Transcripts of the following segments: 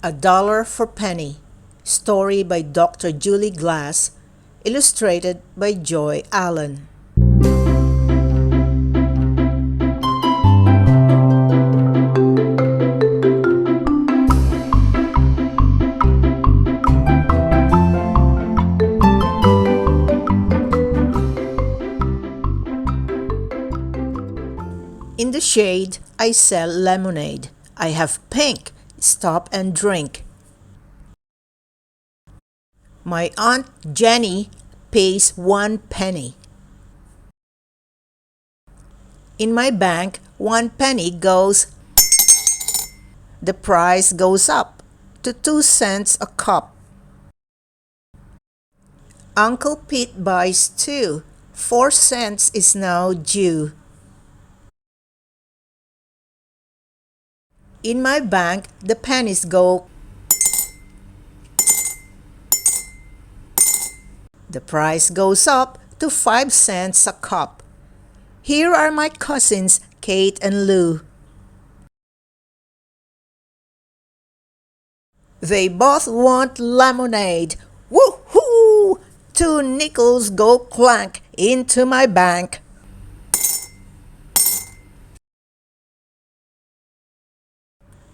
A Dollar for Penny. Story by Dr. Julie Glass. Illustrated by Joy Allen. In the shade, I sell lemonade. I have pink. Stop and drink. My Aunt Jenny pays 1 penny. In my bank, 1 penny goes. The price goes up to 2 cents a cup. Uncle Pete buys 2. 4 cents is now due. In my bank, the pennies go. The price goes up to 5 cents a cup. Here are my cousins, Kate and Lou. They both want lemonade. Woohoo! 2 nickels go clank into my bank.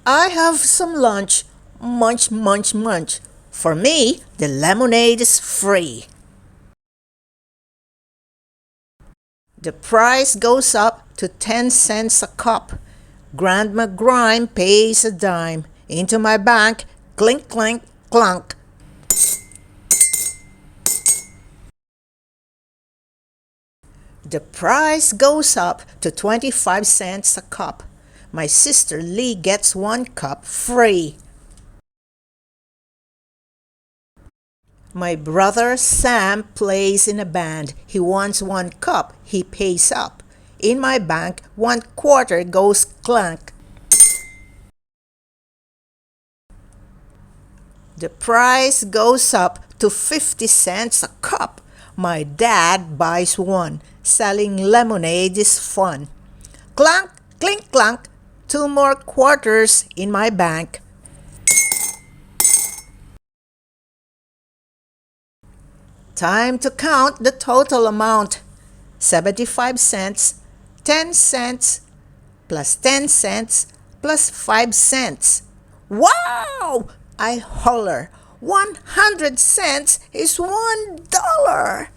I have some lunch. Munch, munch, munch. For me, the lemonade is free. The price goes up to 10 cents a cup. Grandma Grime pays a dime. Into my bank, clink, clink, clunk. The price goes up to 25 cents a cup. My sister Lee gets 1 cup free. My brother Sam plays in a band. He wants 1 cup. He pays up. In my bank, 1 quarter goes clank. The price goes up to 50 cents a cup. My dad buys 1. Selling lemonade is fun. Clank, clink, clank. 2 more quarters in my bank. Time to count the total amount. 75 cents, 10 cents, plus 10 cents, plus 5 cents. Wow! I holler. 100 cents is $1.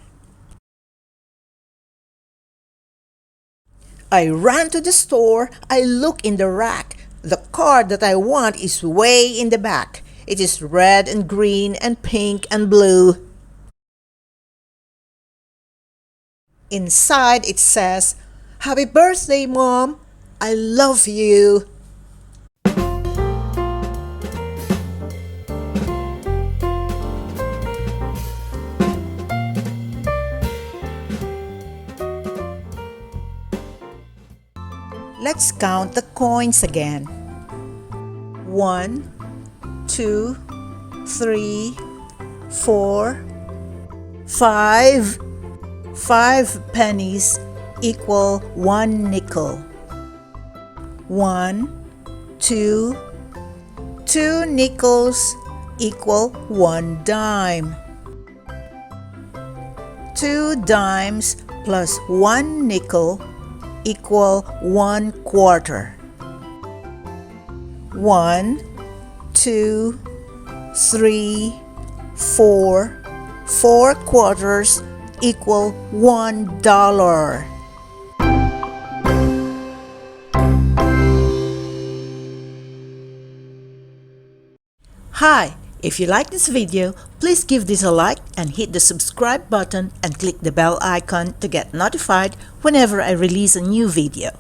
I ran to the store. I look in the rack. The card that I want is way in the back. It is red and green and pink and blue. Inside it says, "Happy birthday, Mom. I love you." Let's count the coins again. 1, 2, 3, 4, 5. 5 pennies equal 1 nickel. 1, 2. 2 nickels equal 1 dime. 2 dimes plus 1 nickel equal 1 quarter. 1, 2, 3, 4. 4 quarters equal $1. Hi, if you like this video, please give this a like and hit the subscribe button and click the bell icon to get notified whenever I release a new video.